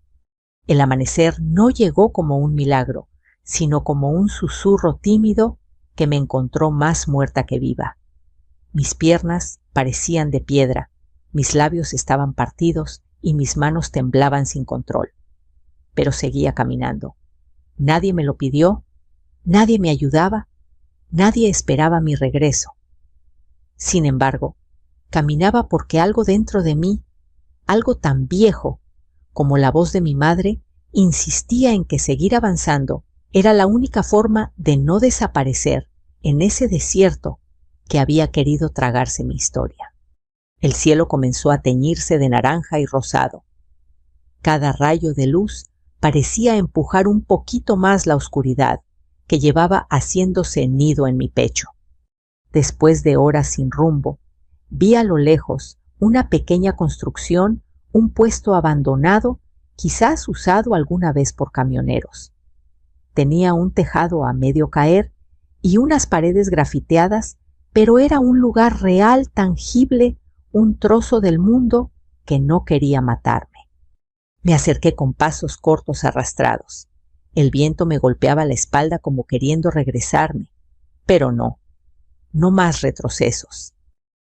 El amanecer no llegó como un milagro, sino como un susurro tímido que me encontró más muerta que viva. Mis piernas parecían de piedra, mis labios estaban partidos y mis manos temblaban sin control. Pero seguía caminando. Nadie me lo pidió Nadie me ayudaba, nadie esperaba mi regreso. Sin embargo, caminaba porque algo dentro de mí, algo tan viejo como la voz de mi madre, insistía en que seguir avanzando era la única forma de no desaparecer en ese desierto que había querido tragarse mi historia. El cielo comenzó a teñirse de naranja y rosado. Cada rayo de luz parecía empujar un poquito más la oscuridad que llevaba haciéndose nido en mi pecho. Después de horas sin rumbo, vi a lo lejos una pequeña construcción, un puesto abandonado, quizás usado alguna vez por camioneros. Tenía un tejado a medio caer y unas paredes grafiteadas, pero era un lugar real, tangible, un trozo del mundo que no quería matarme. Me acerqué con pasos cortos arrastrados. El viento me golpeaba la espalda como queriendo regresarme, pero no más retrocesos.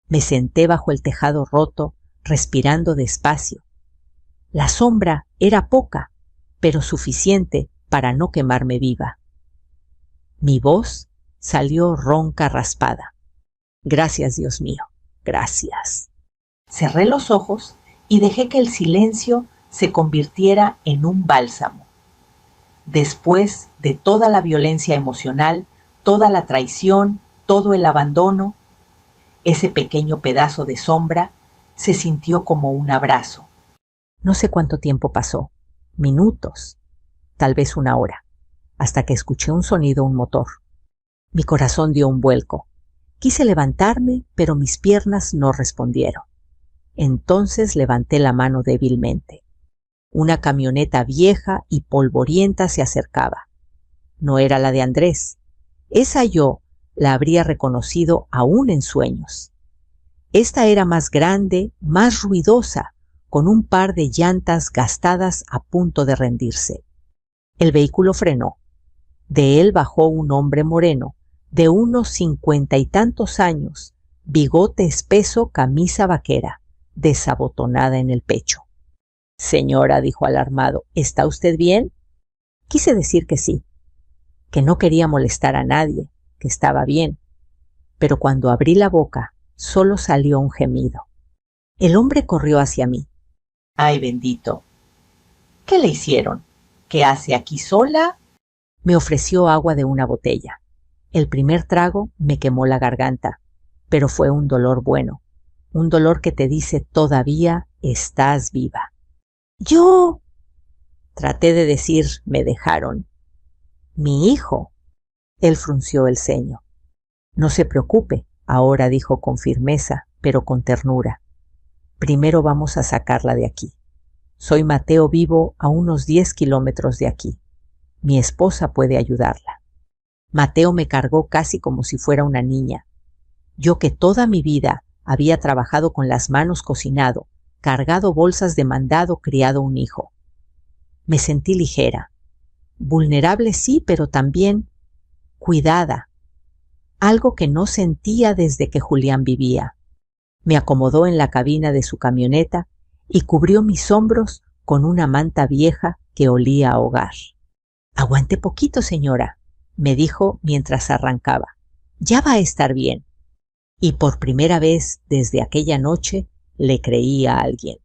Me senté bajo el tejado roto, respirando despacio. La sombra era poca, pero suficiente para no quemarme viva. Mi voz salió ronca, raspada. Gracias, Dios mío, gracias. Cerré los ojos y dejé que el silencio se convirtiera en un bálsamo. Después de toda la violencia emocional, toda la traición, todo el abandono, ese pequeño pedazo de sombra se sintió como un abrazo. No sé cuánto tiempo pasó, minutos, tal vez una hora, hasta que escuché un sonido, un motor. Mi corazón dio un vuelco. Quise levantarme, pero mis piernas no respondieron. Entonces levanté la mano débilmente. Una camioneta vieja y polvorienta se acercaba. No era la de Andrés. Esa yo la habría reconocido aún en sueños. Esta era más grande, más ruidosa, con un par de llantas gastadas a punto de rendirse. El vehículo frenó. De él bajó un hombre moreno, de unos 50 y tantos años, bigote espeso, camisa vaquera, desabotonada en el pecho. Señora, dijo alarmado, ¿está usted bien? Quise decir que sí, que no quería molestar a nadie, que estaba bien, pero cuando abrí la boca solo salió un gemido. El hombre corrió hacia mí. ¡Ay, bendito! ¿Qué le hicieron? ¿Qué hace aquí sola? Me ofreció agua de una botella. El primer trago me quemó la garganta, pero fue un dolor bueno, un dolor que te dice todavía estás viva. ¡Yo! Traté de decir, me dejaron. Mi hijo. Él frunció el ceño. No se preocupe, ahora dijo con firmeza, pero con ternura. Primero vamos a sacarla de aquí. Soy Mateo, vivo a unos 10 kilómetros de aquí. Mi esposa puede ayudarla. Mateo me cargó casi como si fuera una niña. Yo que toda mi vida había trabajado con las manos cocinado, cargado bolsas de mandado, criado un hijo. Me sentí ligera. Vulnerable sí, pero también cuidada. Algo que no sentía desde que Julián vivía. Me acomodó en la cabina de su camioneta y cubrió mis hombros con una manta vieja que olía a hogar. Aguante poquito, señora, me dijo mientras arrancaba. Ya va a estar bien. Y por primera vez desde aquella noche le creí a alguien.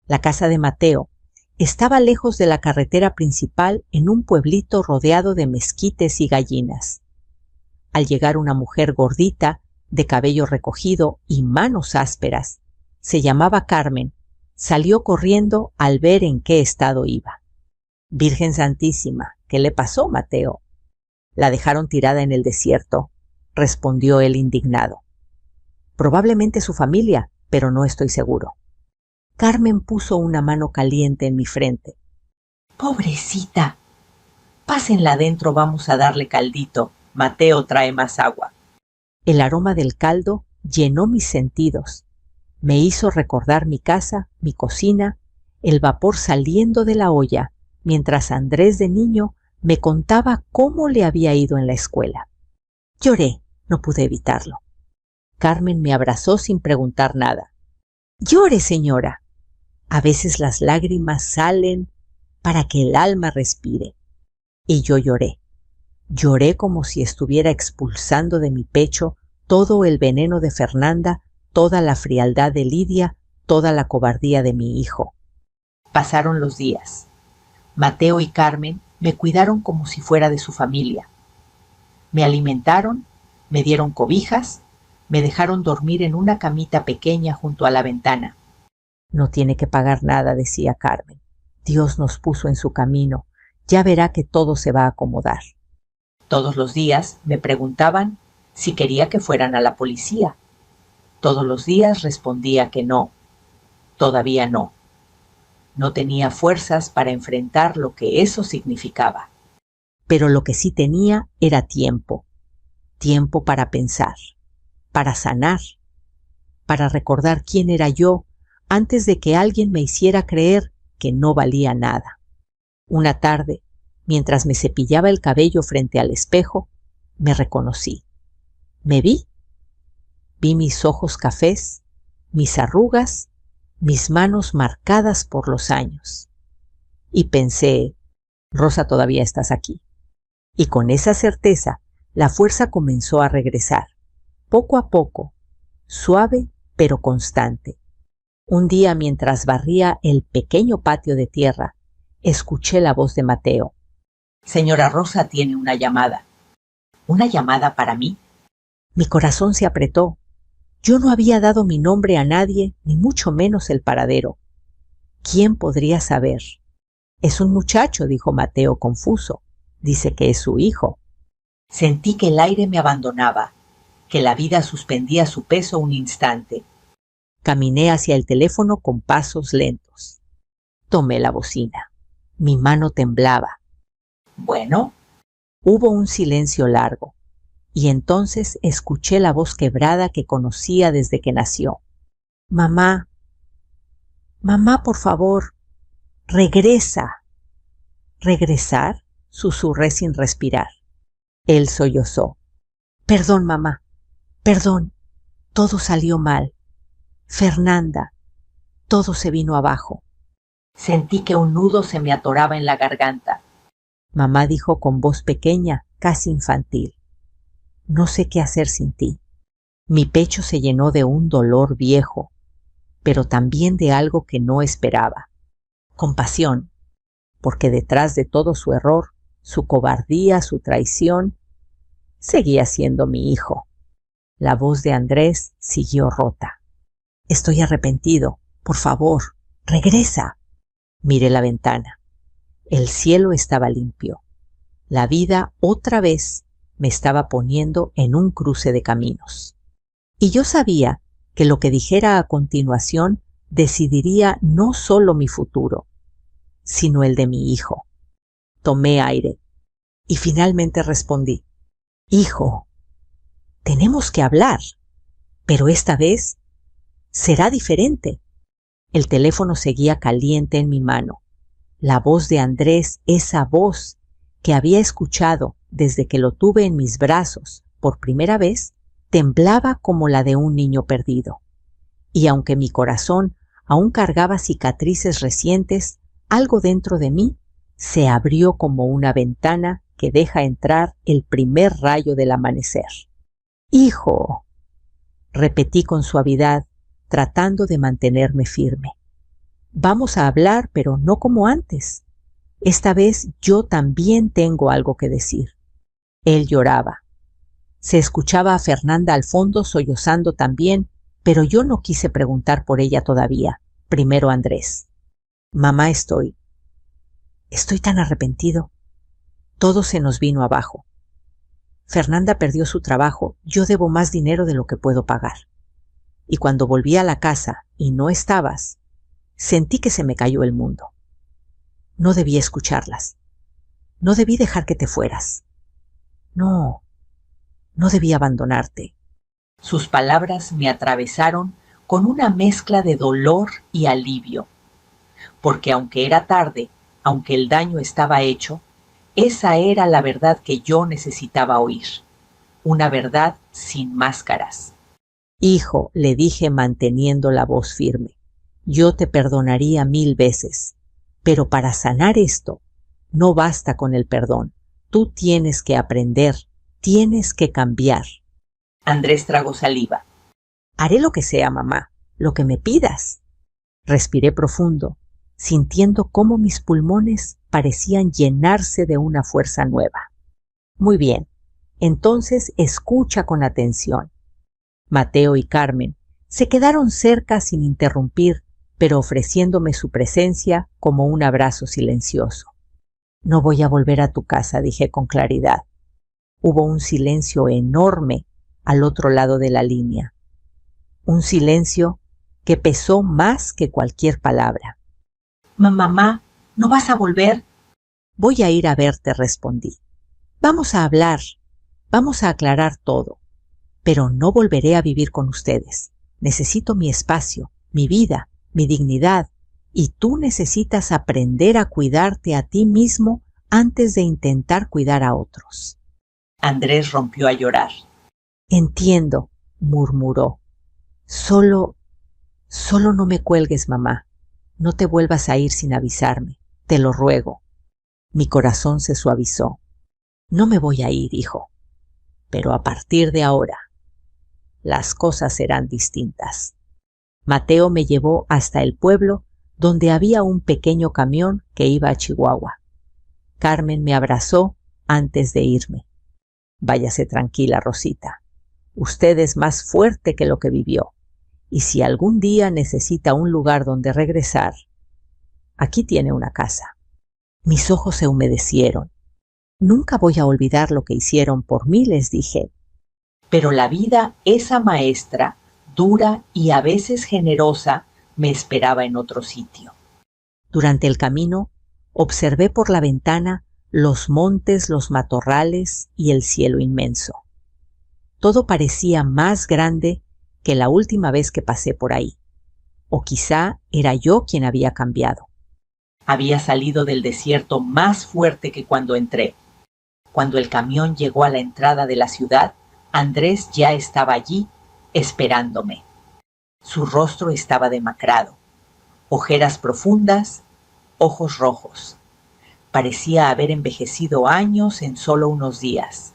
La casa de Mateo estaba lejos de la carretera principal, en un pueblito rodeado de mezquites y gallinas. Al llegar una mujer gordita, de cabello recogido y manos ásperas, se llamaba Carmen, salió corriendo al ver en qué estado iba. Virgen Santísima, ¿qué le pasó, Mateo? La dejaron tirada en el desierto, respondió él indignado. Probablemente su familia, pero no estoy seguro. Carmen puso una mano caliente en mi frente. Pobrecita. Pásenla adentro, vamos a darle caldito. Mateo trae más agua. El aroma del caldo llenó mis sentidos. Me hizo recordar mi casa, mi cocina, el vapor saliendo de la olla, mientras Andrés de niño me contaba cómo le había ido en la escuela. Lloré, no pude evitarlo. Carmen me abrazó sin preguntar nada. Llore, señora. A veces las lágrimas salen para que el alma respire. Y yo lloré. Lloré como si estuviera expulsando de mi pecho todo el veneno de Fernanda, toda la frialdad de Lidia, toda la cobardía de mi hijo. Pasaron los días. Mateo y Carmen me cuidaron como si fuera de su familia. Me alimentaron, me dieron cobijas, me dejaron dormir en una camita pequeña junto a la ventana. No tiene que pagar nada, decía Carmen. Dios nos puso en su camino. Ya verá que todo se va a acomodar. Todos los días me preguntaban si quería que fueran a la policía. Todos los días respondía que no. Todavía no. No tenía fuerzas para enfrentar lo que eso significaba. Pero lo que sí tenía era tiempo. Tiempo para pensar, para sanar, para recordar quién era yo antes de que alguien me hiciera creer que no valía nada. Una tarde, mientras me cepillaba el cabello frente al espejo, me reconocí. Me vi. Vi mis ojos cafés, mis arrugas, mis manos marcadas por los años. Y pensé, Rosa, todavía estás aquí. Y con esa certeza, la fuerza comenzó a regresar, poco a poco, suave pero constante. Un día, mientras barría el pequeño patio de tierra, escuché la voz de Mateo. Señora Rosa tiene una llamada. ¿Una llamada para mí? Mi corazón se apretó. Yo no había dado mi nombre a nadie, ni mucho menos el paradero. ¿Quién podría saber? Es un muchacho, dijo Mateo confuso. Dice que es su hijo. Sentí que el aire me abandonaba, que la vida suspendía su peso un instante. Caminé hacia el teléfono con pasos lentos. Tomé la bocina. Mi mano temblaba. Bueno. Hubo un silencio largo, y entonces escuché la voz quebrada que conocía desde que nació. Mamá, mamá, por favor, regresa. ¿Regresar? Susurré sin respirar. Él sollozó. Perdón, mamá, perdón, todo salió mal. Fernanda, todo se vino abajo. Sentí que un nudo se me atoraba en la garganta. Mamá dijo con voz pequeña, casi infantil. No sé qué hacer sin ti. Mi pecho se llenó de un dolor viejo, pero también de algo que no esperaba. Compasión, porque detrás de todo su error, su cobardía, su traición, seguía siendo mi hijo. La voz de Andrés siguió rota. Estoy arrepentido. Por favor, regresa. Miré la ventana. El cielo estaba limpio. La vida otra vez me estaba poniendo en un cruce de caminos. Y yo sabía que lo que dijera a continuación decidiría no solo mi futuro, sino el de mi hijo. Tomé aire y finalmente respondí. Hijo, tenemos que hablar, pero esta vez será diferente. El teléfono seguía caliente en mi mano. La voz de Andrés, esa voz que había escuchado desde que lo tuve en mis brazos por primera vez, temblaba como la de un niño perdido. Y aunque mi corazón aún cargaba cicatrices recientes, algo dentro de mí se abrió como una ventana que deja entrar el primer rayo del amanecer. ¡Hijo!, repetí con suavidad, tratando de mantenerme firme. Vamos a hablar, pero no como antes. Esta vez yo también tengo algo que decir. Él lloraba. Se escuchaba a Fernanda al fondo sollozando también, pero yo no quise preguntar por ella todavía. Primero Andrés. Mamá, estoy tan arrepentido. Todo se nos vino abajo. Fernanda perdió su trabajo. Yo debo más dinero de lo que puedo pagar. Y cuando volví a la casa y no estabas, sentí que se me cayó el mundo. No debí escucharlas. No debí dejar que te fueras. No debí abandonarte. Sus palabras me atravesaron con una mezcla de dolor y alivio, porque aunque era tarde, aunque el daño estaba hecho, esa era la verdad que yo necesitaba oír, una verdad sin máscaras. Hijo, le dije manteniendo la voz firme, yo te perdonaría 1000 veces, pero para sanar esto, no basta con el perdón, Tú tienes que aprender, tienes que cambiar. Andrés tragó saliva. Haré lo que sea, mamá, lo que me pidas. Respiré profundo, sintiendo cómo mis pulmones parecían llenarse de una fuerza nueva. Muy bien, entonces escucha con atención. Mateo y Carmen se quedaron cerca sin interrumpir, pero ofreciéndome su presencia como un abrazo silencioso. No voy a volver a tu casa, dije con claridad. Hubo un silencio enorme al otro lado de la línea. Un silencio que pesó más que cualquier palabra. Mamá, ¿no vas a volver? Voy a ir a verte, respondí. Vamos a hablar, vamos a aclarar todo, pero no volveré a vivir con ustedes. Necesito mi espacio, mi vida, mi dignidad, y tú necesitas aprender a cuidarte a ti mismo antes de intentar cuidar a otros. Andrés rompió a llorar. Entiendo, murmuró. Solo no me cuelgues, mamá. No te vuelvas a ir sin avisarme. Te lo ruego. Mi corazón se suavizó. No me voy a ir, hijo. Pero a partir de ahora, las cosas serán distintas. Mateo me llevó hasta el pueblo donde había un pequeño camión que iba a Chihuahua. Carmen me abrazó antes de irme. Váyase tranquila, Rosita. Usted es más fuerte que lo que vivió. Y si algún día necesita un lugar donde regresar, aquí tiene una casa. Mis ojos se humedecieron. Nunca voy a olvidar lo que hicieron por mí, les dije. Pero la vida, esa maestra, dura y a veces generosa, me esperaba en otro sitio. Durante el camino, observé por la ventana los montes, los matorrales y el cielo inmenso. Todo parecía más grande que la última vez que pasé por ahí. O quizá era yo quien había cambiado. Había salido del desierto más fuerte que cuando entré. Cuando el camión llegó a la entrada de la ciudad, Andrés ya estaba allí, esperándome. Su rostro estaba demacrado, ojeras profundas, ojos rojos. Parecía haber envejecido años en solo unos días.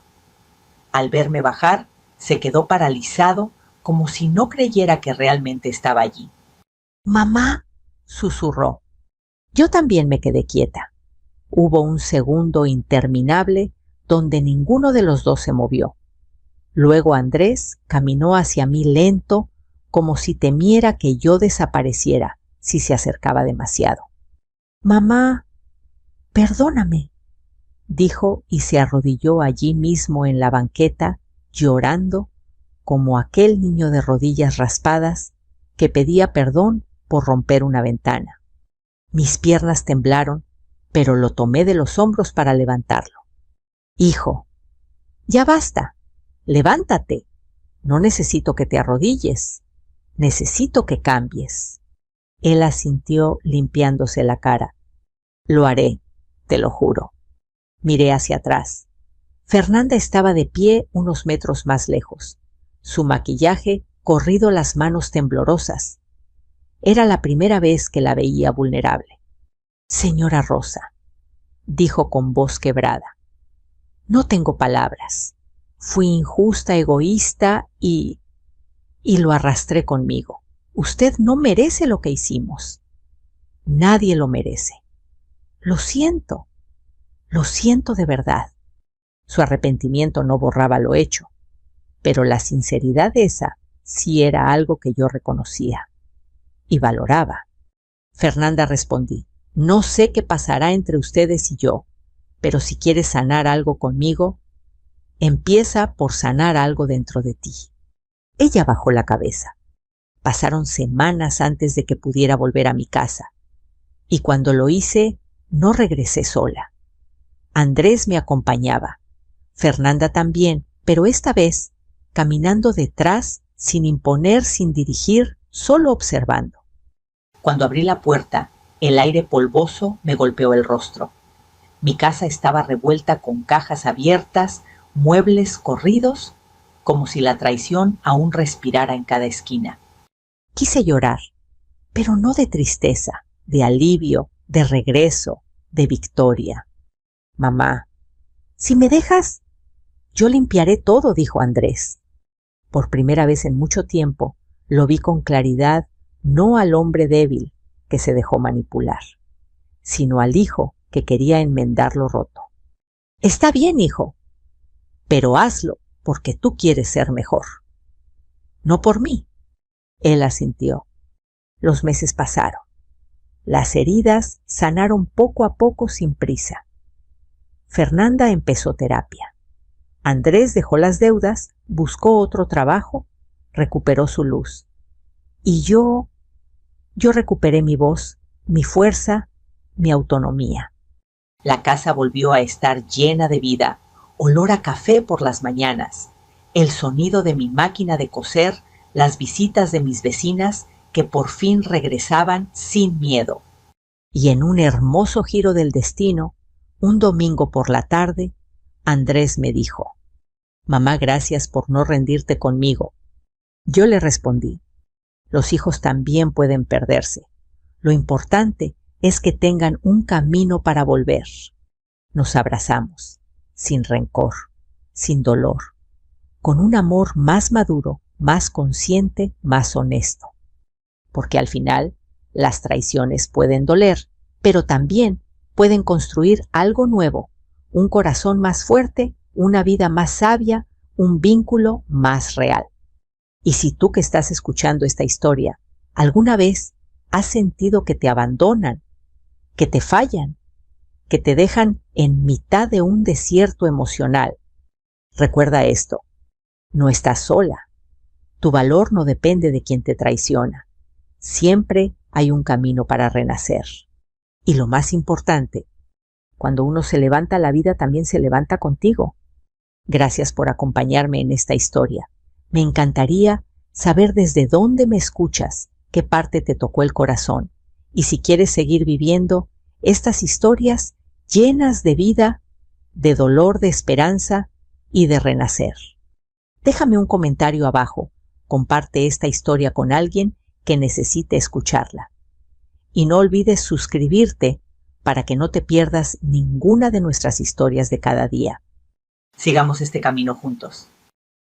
Al verme bajar, se quedó paralizado, como si no creyera que realmente estaba allí. «Mamá», susurró. Yo también me quedé quieta. Hubo un segundo interminable donde ninguno de los dos se movió. Luego Andrés caminó hacia mí lento, como si temiera que yo desapareciera si se acercaba demasiado. «Mamá, perdóname», dijo y se arrodilló allí mismo en la banqueta, llorando como aquel niño de rodillas raspadas que pedía perdón por romper una ventana. Mis piernas temblaron, pero lo tomé de los hombros para levantarlo. «Hijo, ya basta. Levántate. No necesito que te arrodilles. Necesito que cambies». Él asintió limpiándose la cara. «Lo haré, te lo juro». Miré hacia atrás. Fernanda estaba de pie unos metros más lejos, su maquillaje corrido las manos temblorosas. Era la primera vez que la veía vulnerable. «Señora Rosa», dijo con voz quebrada, «no tengo palabras. Fui injusta, egoísta y lo arrastré conmigo. Usted no merece lo que hicimos. Nadie lo merece. Lo siento de verdad». Su arrepentimiento no borraba lo hecho, pero la sinceridad esa sí era algo que yo reconocía y valoraba. «Fernanda», respondí, «no sé qué pasará entre ustedes y yo, pero si quieres sanar algo conmigo, empieza por sanar algo dentro de ti». Ella bajó la cabeza. Pasaron semanas antes de que pudiera volver a mi casa, y cuando lo hice, no regresé sola. Andrés me acompañaba, Fernanda también, pero esta vez caminando detrás, sin imponer, sin dirigir, solo observando. Cuando abrí la puerta, el aire polvoso me golpeó el rostro. Mi casa estaba revuelta con cajas abiertas, muebles corridos, como si la traición aún respirara en cada esquina. Quise llorar, pero no de tristeza, de alivio, de regreso, de victoria. «Mamá, Si me dejas, yo limpiaré todo, dijo Andrés. Por primera vez en mucho tiempo lo vi con claridad, no al hombre débil que se dejó manipular, sino al hijo que quería enmendar lo roto. Está bien, hijo, pero hazlo porque tú quieres ser mejor. No por mí. Él asintió. Los meses pasaron. Las heridas sanaron poco a poco sin prisa. Fernanda empezó terapia. Andrés dejó las deudas, buscó otro trabajo, recuperó su luz. Y yo recuperé mi voz, mi fuerza, mi autonomía. La casa volvió a estar llena de vida, olor a café por las mañanas, el sonido de mi máquina de coser, las visitas de mis vecinas que por fin regresaban sin miedo. Y en un hermoso giro del destino, un domingo por la tarde, Andrés me dijo: «Mamá, gracias por no rendirte conmigo». Yo le respondí: «Los hijos también pueden perderse. Lo importante es que tengan un camino para volver». Nos abrazamos, sin rencor, sin dolor, con un amor más maduro, más consciente, más honesto. Porque al final, las traiciones pueden doler, pero también pueden construir algo nuevo, un corazón más fuerte, una vida más sabia, un vínculo más real. Y si tú que estás escuchando esta historia, alguna vez has sentido que te abandonan, que te fallan, que te dejan en mitad de un desierto emocional, recuerda esto: no estás sola. Tu valor no depende de quien te traiciona. Siempre hay un camino para renacer. Y lo más importante, cuando uno se levanta, la vida también se levanta contigo. Gracias por acompañarme en esta historia. Me encantaría saber desde dónde me escuchas, qué parte te tocó el corazón, y si quieres seguir viviendo estas historias llenas de vida, de dolor, de esperanza y de renacer. Déjame un comentario abajo, comparte esta historia con alguien que necesite escucharla. Y no olvides suscribirte para que no te pierdas ninguna de nuestras historias de cada día. Sigamos este camino juntos.